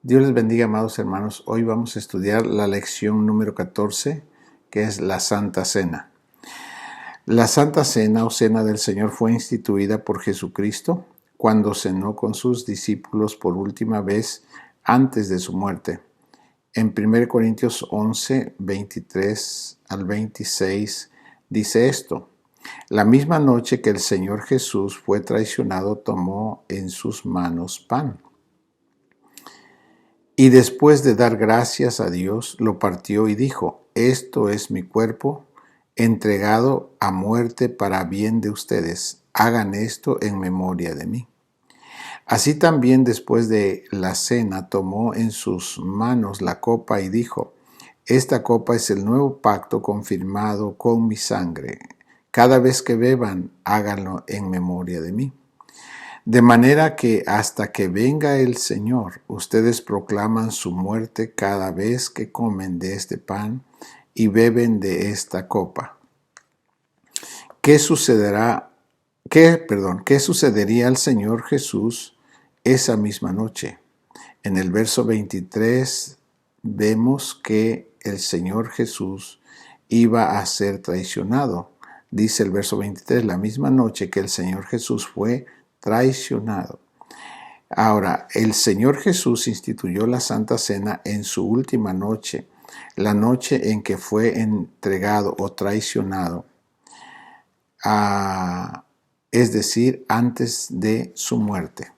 Dios les bendiga, amados hermanos. Hoy vamos a estudiar la lección número 14, que es la Santa Cena. La Santa Cena o Cena del Señor fue instituida por Jesucristo cuando cenó con sus discípulos por última vez antes de su muerte. En 1 Corintios 11, 23 al 26 dice esto: La misma noche que el Señor Jesús fue traicionado, tomó en sus manos pan. Y después de dar gracias a Dios, lo partió y dijo: Esto es mi cuerpo, entregado a muerte para bien de ustedes. Hagan esto en memoria de mí. Así también después de la cena tomó en sus manos la copa y dijo: Esta copa es el nuevo pacto confirmado con mi sangre. Cada vez que beban, háganlo en memoria de mí. De manera que hasta que venga el Señor, ustedes proclaman su muerte cada vez que comen de este pan y beben de esta copa. ¿Qué sucedería al Señor Jesús esa misma noche? En el verso 23 vemos que el Señor Jesús iba a ser traicionado. Dice el verso 23, la misma noche que el Señor Jesús fue traicionado. Ahora, el Señor Jesús instituyó la Santa Cena en su última noche, la noche en que fue entregado o traicionado, es decir, antes de su muerte.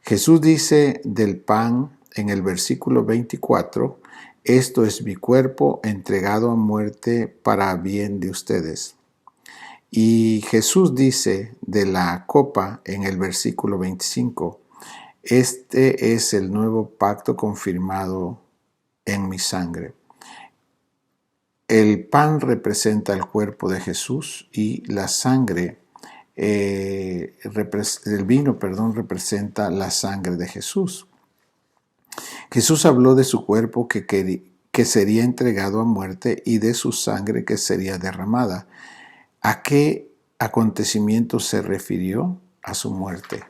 Jesús dice del pan en el versículo 24, esto es mi cuerpo entregado a muerte para bien de ustedes. Y Jesús dice de la copa en el versículo 25, este es el nuevo pacto confirmado en mi sangre. El pan representa el cuerpo de Jesús y la sangre, el vino, representa la sangre de Jesús. Jesús habló de su cuerpo que sería entregado a muerte y de su sangre que sería derramada. ¿A qué acontecimiento se refirió? A su muerte.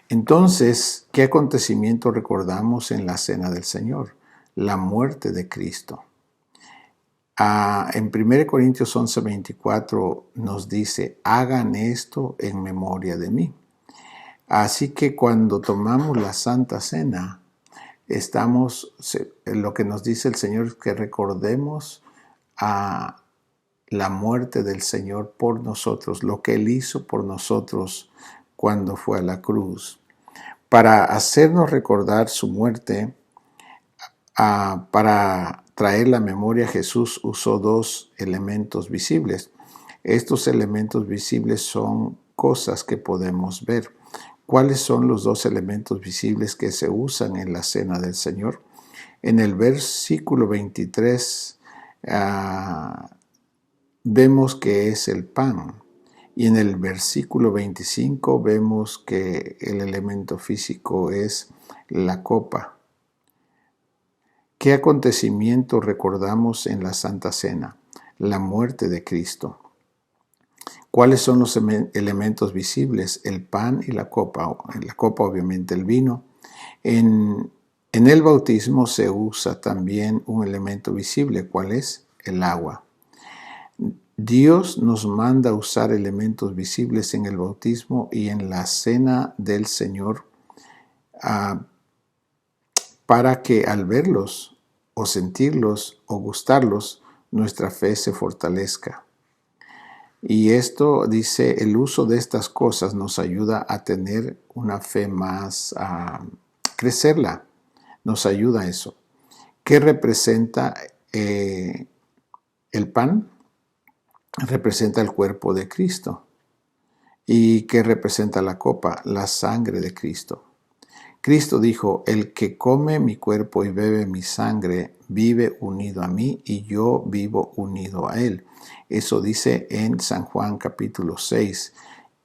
Entonces, ¿qué acontecimiento recordamos en la Cena del Señor? La muerte de Cristo. En 1 Corintios 11, 24 nos dice, hagan esto en memoria de mí. Así que cuando tomamos la Santa Cena, lo que nos dice el Señor es que recordemos a la muerte del Señor por nosotros, lo que Él hizo por nosotros cuando fue a la cruz. Para hacernos recordar su muerte, para traer la memoria, Jesús usó dos elementos visibles. Estos elementos visibles son cosas que podemos ver. ¿Cuáles son los dos elementos visibles que se usan en la Cena del Señor? En el versículo 23 vemos que es el pan. Y en el versículo 25 vemos que el elemento físico es la copa. ¿Qué acontecimiento recordamos en la Santa Cena? La muerte de Cristo. ¿Cuáles son los elementos visibles? El pan y la copa. En la copa, obviamente, el vino. En el bautismo se usa también un elemento visible. ¿Cuál es? El agua. Dios nos manda a usar elementos visibles en el bautismo y en la Cena del Señor para que al verlos o sentirlos o gustarlos, nuestra fe se fortalezca. Y esto, dice, el uso de estas cosas nos ayuda a tener una fe más, a crecerla. Nos ayuda a eso. ¿Qué representa el pan? Representa el cuerpo de Cristo. ¿Y qué representa la copa? La sangre de Cristo. Cristo dijo, el que come mi cuerpo y bebe mi sangre vive unido a mí y yo vivo unido a él. Eso dice en San Juan capítulo 6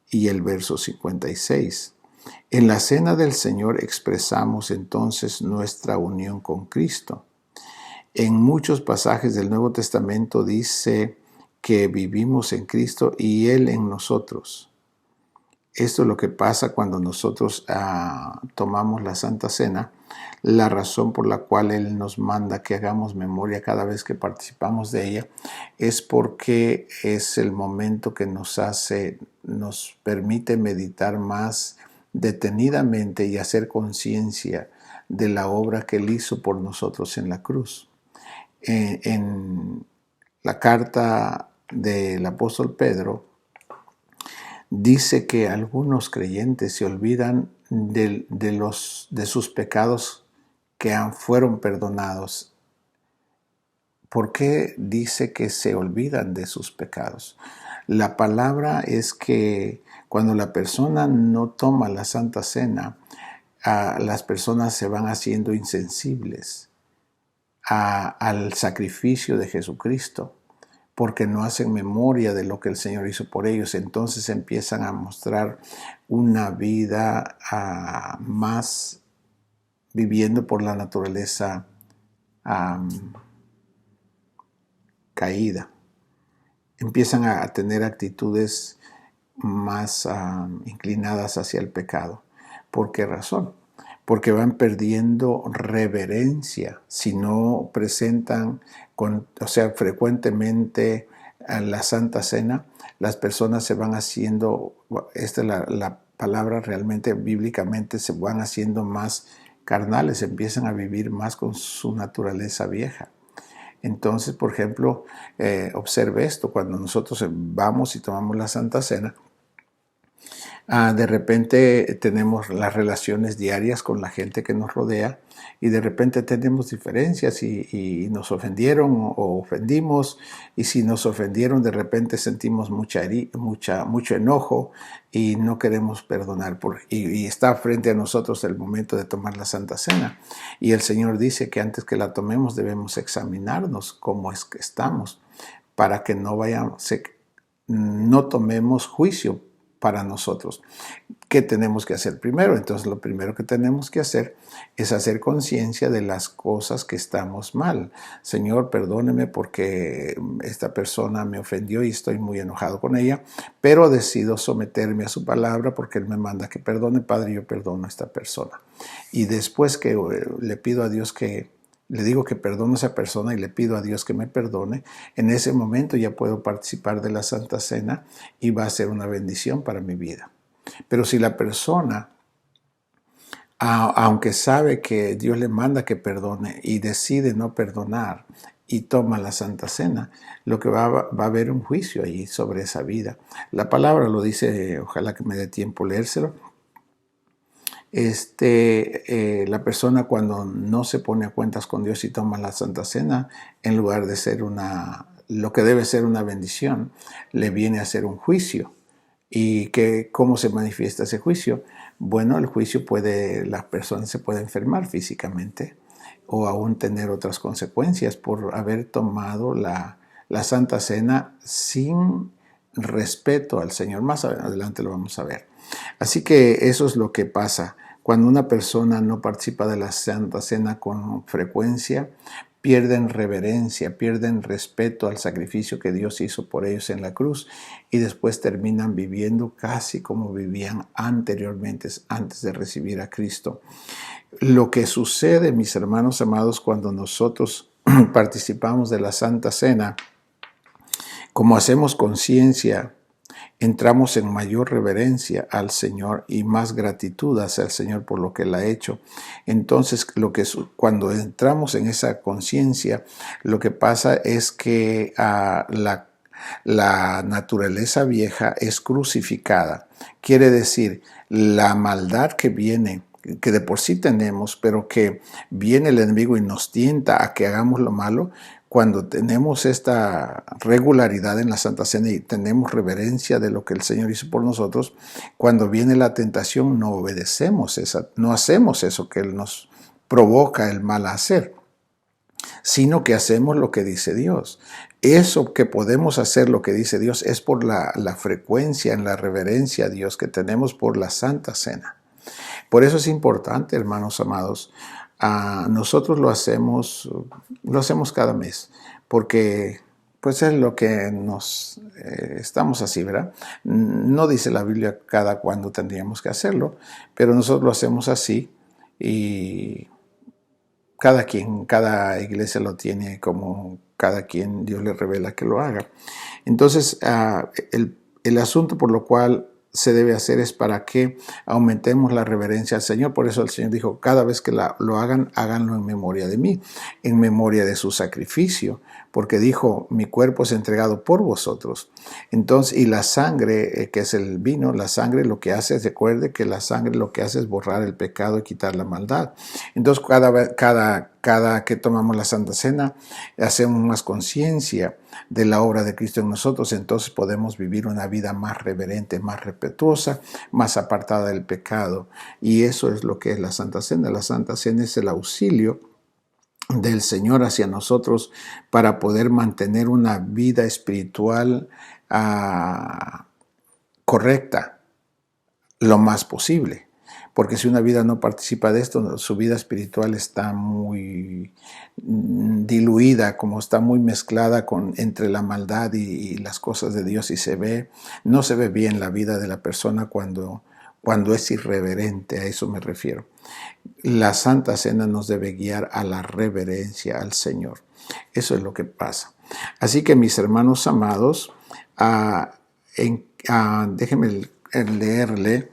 y el verso 56. En la Cena del Señor expresamos entonces nuestra unión con Cristo. En muchos pasajes del Nuevo Testamento dice que vivimos en Cristo y Él en nosotros. Esto es lo que pasa cuando nosotros tomamos la Santa Cena. La razón por la cual Él nos manda que hagamos memoria cada vez que participamos de ella es porque es el momento que nos permite meditar más detenidamente y hacer conciencia de la obra que Él hizo por nosotros en la cruz. En la carta del apóstol Pedro, dice que algunos creyentes se olvidan de sus pecados que fueron perdonados. ¿Por qué dice que se olvidan de sus pecados? La palabra es que cuando la persona no toma la Santa Cena, las personas se van haciendo insensibles al sacrificio de Jesucristo, porque no hacen memoria de lo que el Señor hizo por ellos. Entonces empiezan a mostrar una vida más viviendo por la naturaleza caída. Empiezan a tener actitudes más inclinadas hacia el pecado. ¿Por qué razón? Porque van perdiendo reverencia si no presentan, frecuentemente la Santa Cena. Las personas se van haciendo, esta es la palabra realmente bíblicamente, se van haciendo más carnales, empiezan a vivir más con su naturaleza vieja. Entonces, por ejemplo, observe esto, cuando nosotros vamos y tomamos la Santa Cena, de repente tenemos las relaciones diarias con la gente que nos rodea y de repente tenemos diferencias y nos ofendieron o ofendimos, y si nos ofendieron de repente sentimos mucho enojo y no queremos perdonar y está frente a nosotros el momento de tomar la Santa Cena, y el Señor dice que antes que la tomemos debemos examinarnos cómo es que estamos para que no tomemos juicio para nosotros. ¿Qué tenemos que hacer primero? Entonces, lo primero que tenemos que hacer es hacer conciencia de las cosas que estamos mal. Señor, perdóneme porque esta persona me ofendió y estoy muy enojado con ella, pero decido someterme a su palabra porque Él me manda que perdone. Padre, yo perdono a esta persona. Y después que le pido a Dios le digo que perdono a esa persona y le pido a Dios que me perdone, en ese momento ya puedo participar de la Santa Cena y va a ser una bendición para mi vida. Pero si la persona, aunque sabe que Dios le manda que perdone y decide no perdonar y toma la Santa Cena, lo que va a haber un juicio ahí sobre esa vida. La palabra lo dice, ojalá que me dé tiempo leérselo. La persona cuando no se pone a cuentas con Dios y toma la Santa Cena, en lugar de ser lo que debe ser una bendición, le viene a ser un juicio. ¿Y cómo se manifiesta ese juicio? Bueno, el juicio la persona se puede enfermar físicamente o aún tener otras consecuencias por haber tomado la Santa Cena sin respeto al Señor. Más adelante lo vamos a ver. Así que eso es lo que pasa. Cuando una persona no participa de la Santa Cena con frecuencia, pierden reverencia, pierden respeto al sacrificio que Dios hizo por ellos en la cruz y después terminan viviendo casi como vivían anteriormente, antes de recibir a Cristo. Lo que sucede, mis hermanos amados, cuando nosotros participamos de la Santa Cena, como hacemos conciencia, entramos en mayor reverencia al Señor y más gratitud hacia el Señor por lo que Él ha hecho. Entonces, cuando entramos en esa conciencia, lo que pasa es que la naturaleza vieja es crucificada. Quiere decir, la maldad que viene, que de por sí tenemos, pero que viene el enemigo y nos tienta a que hagamos lo malo. Cuando tenemos esta regularidad en la Santa Cena y tenemos reverencia de lo que el Señor hizo por nosotros, cuando viene la tentación no obedecemos no hacemos eso que Él nos provoca el mal a hacer, sino que hacemos lo que dice Dios. Eso que podemos hacer lo que dice Dios es por la frecuencia en la reverencia a Dios que tenemos por la Santa Cena. Por eso es importante, hermanos amados, nosotros lo hacemos cada mes, porque pues es lo que nos estamos así, ¿verdad? No dice la Biblia cada cuándo tendríamos que hacerlo, pero nosotros lo hacemos así y cada iglesia lo tiene como cada quien Dios le revela que lo haga. Entonces, el asunto por lo cual se debe hacer es para que aumentemos la reverencia al Señor. Por eso el Señor dijo, cada vez que lo hagan, háganlo en memoria de mí, en memoria de su sacrificio, porque dijo, mi cuerpo es entregado por vosotros. Entonces, y la sangre, que es el vino, la sangre lo que hace, recuerde que la sangre lo que hace es borrar el pecado y quitar la maldad. Entonces, cada que tomamos la Santa Cena, hacemos más conciencia de la obra de Cristo en nosotros, entonces podemos vivir una vida más reverente, más respetuosa, más apartada del pecado. Y eso es lo que es la Santa Cena. La Santa Cena es el auxilio del Señor hacia nosotros para poder mantener una vida espiritual correcta lo más posible. Porque si una vida no participa de esto, su vida espiritual está muy diluida, como está muy mezclada entre la maldad y las cosas de Dios, y no se ve bien la vida de la persona cuando es irreverente, a eso me refiero. La Santa Cena nos debe guiar a la reverencia al Señor. Eso es lo que pasa. Así que, mis hermanos amados, déjenme leerle.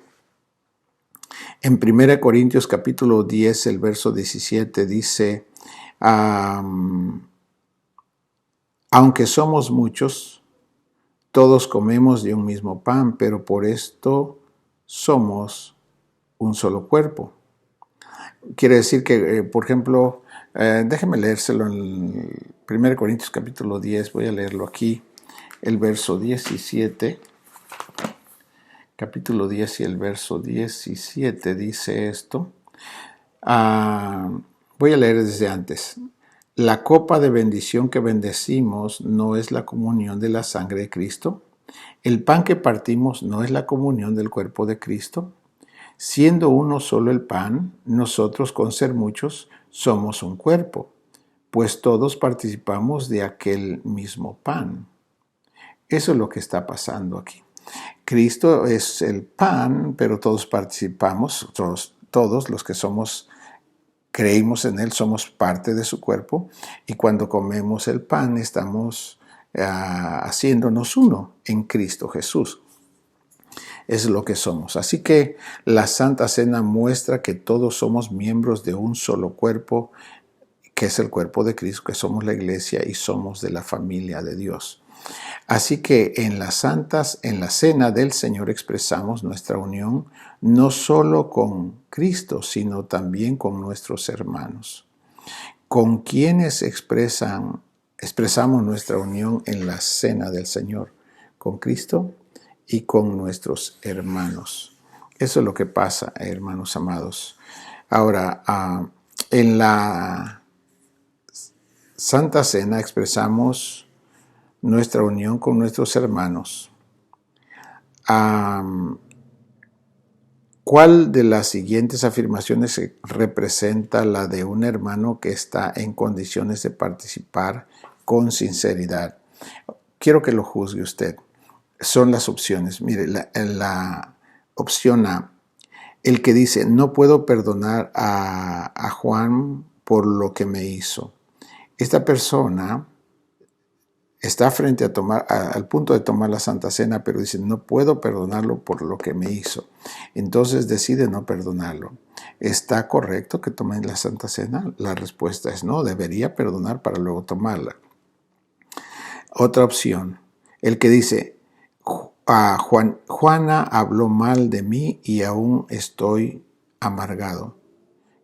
En 1 Corintios capítulo 10, el verso 17 dice, aunque somos muchos, todos comemos de un mismo pan, pero por esto somos un solo cuerpo. Quiere decir que, por ejemplo, déjeme leérselo en 1 Corintios capítulo 10, voy a leerlo aquí, el verso 17. Capítulo 10 y el verso 17 dice esto. Voy a leer desde antes. La copa de bendición que bendecimos no es la comunión de la sangre de Cristo. El pan que partimos no es la comunión del cuerpo de Cristo. Siendo uno solo el pan, nosotros con ser muchos somos un cuerpo, pues todos participamos de aquel mismo pan. Eso es lo que está pasando aquí. Cristo es el pan, pero todos participamos, todos los que creímos en Él, somos parte de su cuerpo, y cuando comemos el pan estamos haciéndonos uno en Cristo Jesús. Es lo que somos. Así que la Santa Cena muestra que todos somos miembros de un solo cuerpo, que es el cuerpo de Cristo, que somos la iglesia y somos de la familia de Dios. Así que en la cena del Señor expresamos nuestra unión no solo con Cristo, sino también con nuestros hermanos, con quienes expresamos nuestra unión en la cena del Señor, con Cristo y con nuestros hermanos. Eso es lo que pasa, hermanos amados. Ahora, en la Santa Cena expresamos nuestra unión con nuestros hermanos. ¿Cuál de las siguientes afirmaciones representa la de un hermano que está en condiciones de participar con sinceridad? Quiero que lo juzgue usted. Son las opciones. Mire, la opción A, el que dice, no puedo perdonar a Juan por lo que me hizo. Esta persona está frente al punto de tomar la Santa Cena, pero dice, no puedo perdonarlo por lo que me hizo. Entonces decide no perdonarlo. ¿Está correcto que tomen la Santa Cena? La respuesta es no, debería perdonar para luego tomarla. Otra opción, el que dice, Juana habló mal de mí y aún estoy amargado.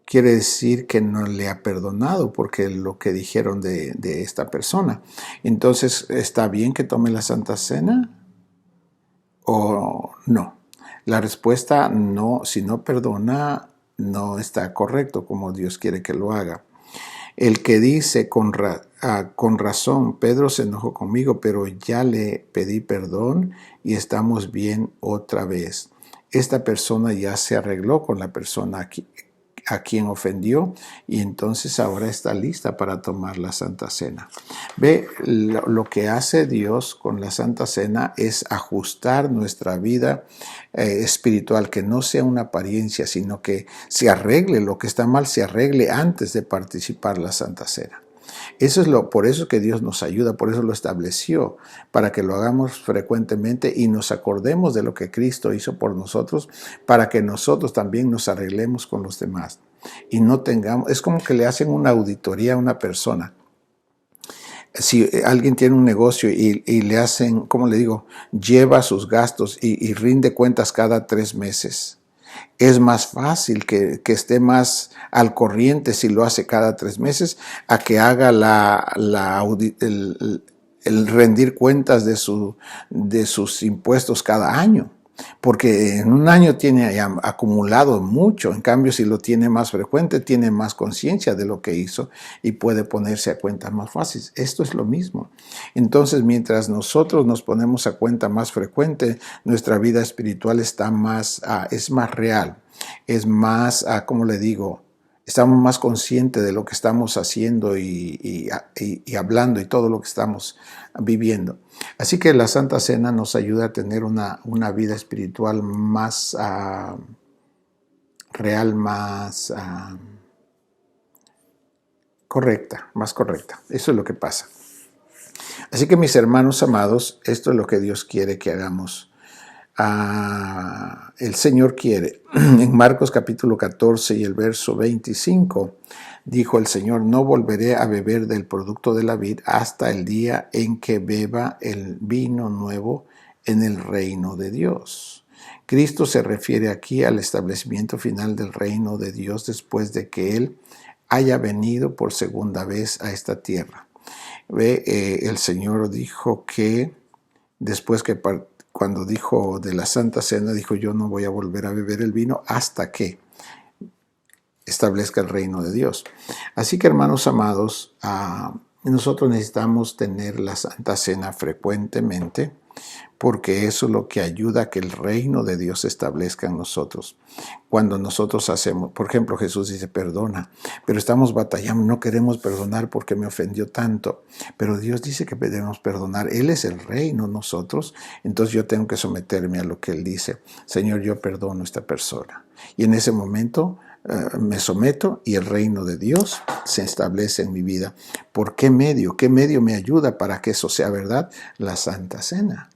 Quiere decir que no le ha perdonado porque lo que dijeron de esta persona. Entonces, ¿está bien que tome la Santa Cena o no? La respuesta no, si no perdona, no está correcto como Dios quiere que lo haga. El que dice con razón, Pedro se enojó conmigo, pero ya le pedí perdón y estamos bien otra vez. Esta persona ya se arregló con la persona a quien ofendió, y entonces ahora está lista para tomar la Santa Cena. Ve, lo que hace Dios con la Santa Cena es ajustar nuestra vida espiritual, que no sea una apariencia, sino que se arregle lo que está mal, se arregle antes de participar la Santa Cena. Eso es por eso que Dios nos ayuda, por eso lo estableció, para que lo hagamos frecuentemente y nos acordemos de lo que Cristo hizo por nosotros, para que nosotros también nos arreglemos con los demás. Y no tengamos, es como que le hacen una auditoría a una persona. Si alguien tiene un negocio y le hacen, ¿cómo le digo? Lleva sus gastos y rinde cuentas cada 3 meses. Es más fácil que esté más al corriente si lo hace cada 3 meses a que haga el rendir cuentas de sus impuestos cada año. Porque en un año tiene acumulado mucho. En cambio, si lo tiene más frecuente, tiene más conciencia de lo que hizo y puede ponerse a cuenta más fácil. Esto es lo mismo. Entonces, mientras nosotros nos ponemos a cuenta más frecuente, nuestra vida espiritual está es más real, es más, ¿cómo le digo? Estamos más conscientes de lo que estamos haciendo y hablando y todo lo que estamos viviendo. Así que la Santa Cena nos ayuda a tener una vida espiritual más real, más correcta, más correcta. Eso es lo que pasa. Así que mis hermanos amados, esto es lo que Dios quiere que hagamos. El Señor quiere. En Marcos capítulo 14 y el verso 25, dijo el Señor: no volveré a beber del producto de la vid hasta el día en que beba el vino nuevo en el reino de Dios. Cristo se refiere aquí al establecimiento final del reino de Dios después de que Él haya venido por segunda vez a esta tierra. El Señor dijo que después que cuando dijo de la Santa Cena, dijo: yo no voy a volver a beber el vino hasta que establezca el reino de Dios. Así que, hermanos amados, nosotros necesitamos tener la Santa Cena frecuentemente, porque eso es lo que ayuda a que el reino de Dios se establezca en nosotros. Cuando nosotros hacemos, por ejemplo, Jesús dice: perdona, pero estamos batallando, no queremos perdonar porque me ofendió tanto. Pero Dios dice que debemos perdonar. Él es el rey, no nosotros. Entonces yo tengo que someterme a lo que Él dice. Señor, yo perdono a esta persona. Y en ese momento me someto y el reino de Dios se establece en mi vida. ¿Por qué medio? ¿Qué medio me ayuda para que eso sea verdad? La Santa Cena.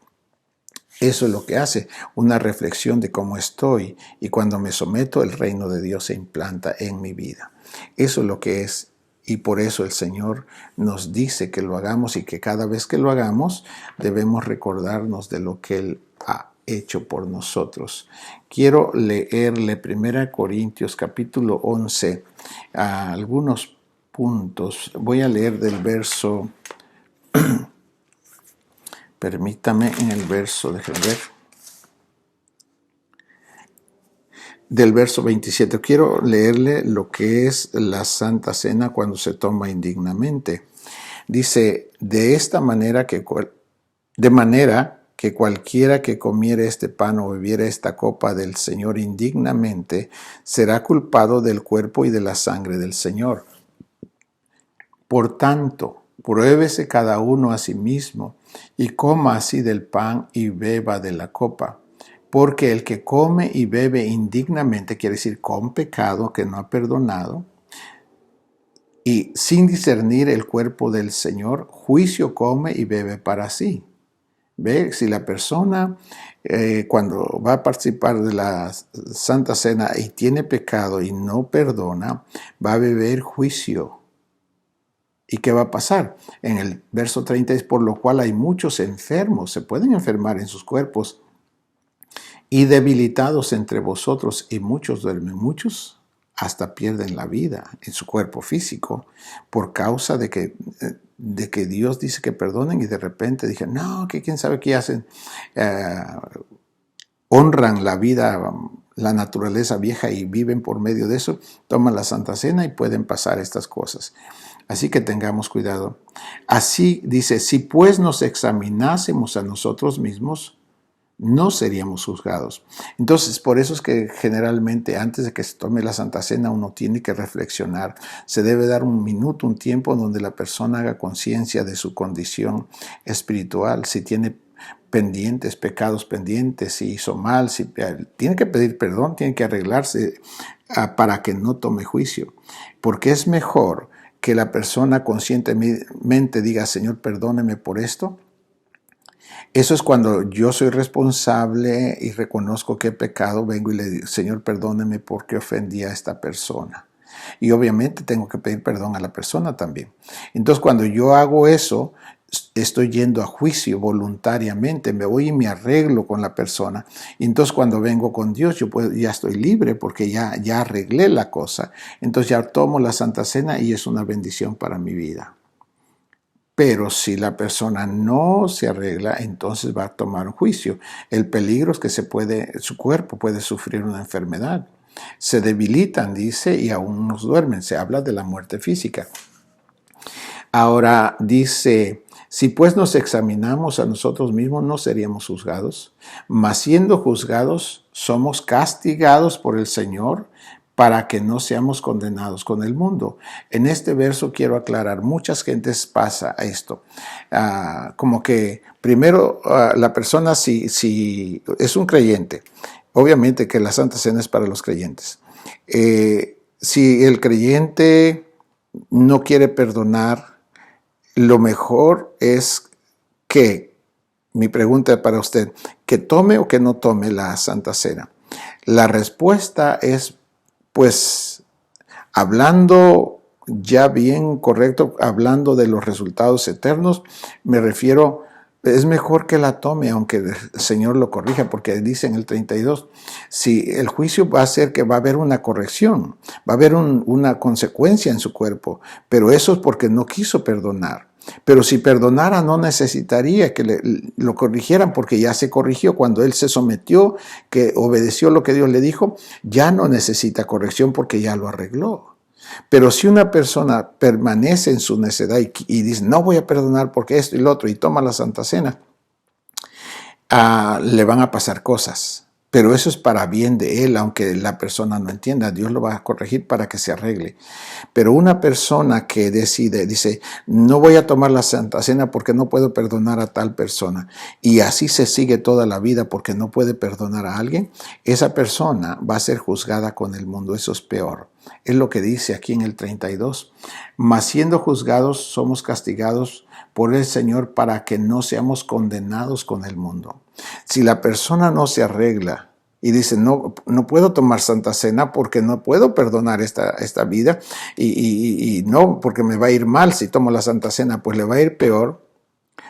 Eso es lo que hace, una reflexión de cómo estoy, y cuando me someto, el reino de Dios se implanta en mi vida. Eso es lo que es, y por eso el Señor nos dice que lo hagamos, y que cada vez que lo hagamos debemos recordarnos de lo que Él ha hecho por nosotros. Quiero leerle 1 Corintios capítulo 11, algunos puntos. Voy a leer del verso... Permítame, en el verso, déjenme ver, del verso 27. Quiero leerle lo que es la Santa Cena cuando se toma indignamente. Dice: de manera que cualquiera que comiere este pan o bebiere esta copa del Señor indignamente será culpado del cuerpo y de la sangre del Señor. Por tanto, pruébese cada uno a sí mismo y coma así del pan y beba de la copa. Porque el que come y bebe indignamente, quiere decir con pecado que no ha perdonado, y sin discernir el cuerpo del Señor, juicio come y bebe para sí. ¿Ve? Si la persona cuando va a participar de la Santa Cena y tiene pecado y no perdona, va a beber juicio. ¿Y qué va a pasar? En el verso 30 es: por lo cual hay muchos enfermos, se pueden enfermar en sus cuerpos, y debilitados entre vosotros, y muchos duermen, muchos hasta pierden la vida en su cuerpo físico, por causa de que Dios dice que perdonen, y de repente dicen: no, que quién sabe qué hacen, honran la vida, la naturaleza vieja, y viven por medio de eso, toman la Santa Cena y pueden pasar estas cosas. Así que tengamos cuidado. Así dice: si pues nos examinásemos a nosotros mismos, no seríamos juzgados. Entonces, por eso es que generalmente antes de que se tome la Santa Cena uno tiene que reflexionar. Se debe dar un minuto, un tiempo donde la persona haga conciencia de su condición espiritual, si tiene pendientes, pecados pendientes, si hizo mal, si tiene que pedir perdón, tiene que arreglarse para que no tome juicio. Porque es mejor que la persona conscientemente diga, Señor, perdóneme por esto. Eso es cuando yo soy responsable y reconozco que he pecado, vengo y le digo, Señor, perdóneme porque ofendí a esta persona. Y obviamente tengo que pedir perdón a la persona también. Entonces, cuando yo hago eso, estoy yendo a juicio voluntariamente, me voy y me arreglo con la persona. Y entonces, cuando vengo con Dios, ya estoy libre porque ya arreglé la cosa. Entonces, ya tomo la Santa Cena y es una bendición para mi vida. Pero si la persona no se arregla, entonces va a tomar un juicio. El peligro es que su cuerpo puede sufrir una enfermedad. Se debilitan, dice, y aún nos duermen. Se habla de la muerte física. Ahora dice, si pues nos examinamos a nosotros mismos, no seríamos juzgados. Mas siendo juzgados, somos castigados por el Señor para que no seamos condenados con el mundo. En este verso quiero aclarar, muchas gentes pasa esto, como que primero la persona si es un creyente, obviamente que la Santa Cena es para los creyentes. Si el creyente no quiere perdonar, lo mejor es que, mi pregunta para usted, que tome o que no tome la Santa Cena. La respuesta es, pues, hablando ya bien correcto, hablando de los resultados eternos, me refiero, es mejor que la tome, aunque el Señor lo corrija, porque dice en el 32, si el juicio va a ser que va a haber una corrección, va a haber una consecuencia en su cuerpo, pero eso es porque no quiso perdonar. Pero si perdonara no necesitaría que lo corrigieran porque ya se corrigió. Cuando él se sometió, que obedeció lo que Dios le dijo, ya no necesita corrección porque ya lo arregló. Pero si una persona permanece en su necedad y dice, no voy a perdonar porque esto y lo otro, y toma la Santa Cena, le van a pasar cosas. Pero eso es para bien de él, aunque la persona no entienda. Dios lo va a corregir para que se arregle. Pero una persona que decide, dice, no voy a tomar la Santa Cena porque no puedo perdonar a tal persona, y así se sigue toda la vida porque no puede perdonar a alguien, esa persona va a ser juzgada con el mundo. Eso es peor. Es lo que dice aquí en el 32. Mas siendo juzgados, somos castigados por el Señor para que no seamos condenados con el mundo. Si la persona no se arregla y dice, no puedo tomar Santa Cena porque no puedo perdonar esta vida y no, porque me va a ir mal si tomo la Santa Cena, pues le va a ir peor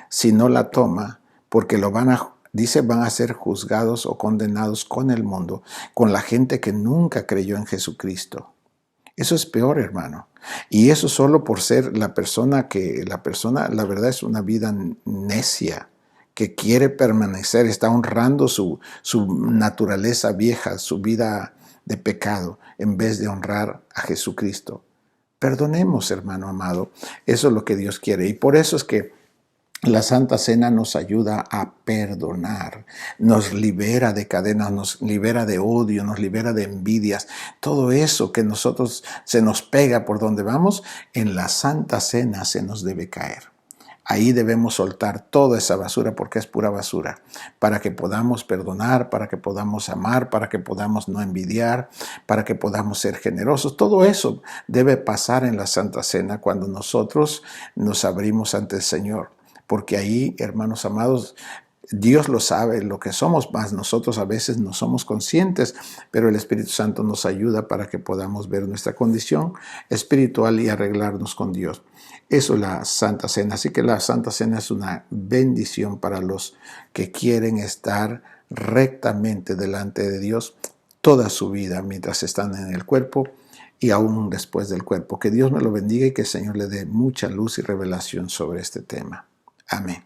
si no la toma, porque van a ser juzgados o condenados con el mundo, con la gente que nunca creyó en Jesucristo. Eso es peor, hermano. Y eso solo por ser la persona, la verdad es una vida necia, que quiere permanecer, está honrando su naturaleza vieja, su vida de pecado, en vez de honrar a Jesucristo. Perdonemos, hermano amado. Eso es lo que Dios quiere. Y por eso es que la Santa Cena nos ayuda a perdonar, nos libera de cadenas, nos libera de odio, nos libera de envidias. Todo eso que nosotros se nos pega por donde vamos, en la Santa Cena se nos debe caer. Ahí debemos soltar toda esa basura porque es pura basura, para que podamos perdonar, para que podamos amar, para que podamos no envidiar, para que podamos ser generosos. Todo eso debe pasar en la Santa Cena cuando nosotros nos abrimos ante el Señor. Porque ahí, hermanos amados, Dios lo sabe, lo que somos, más nosotros a veces no somos conscientes, pero el Espíritu Santo nos ayuda para que podamos ver nuestra condición espiritual y arreglarnos con Dios. Eso es la Santa Cena. Así que la Santa Cena es una bendición para los que quieren estar rectamente delante de Dios toda su vida mientras están en el cuerpo y aún después del cuerpo. Que Dios me lo bendiga y que el Señor le dé mucha luz y revelación sobre este tema. Amén.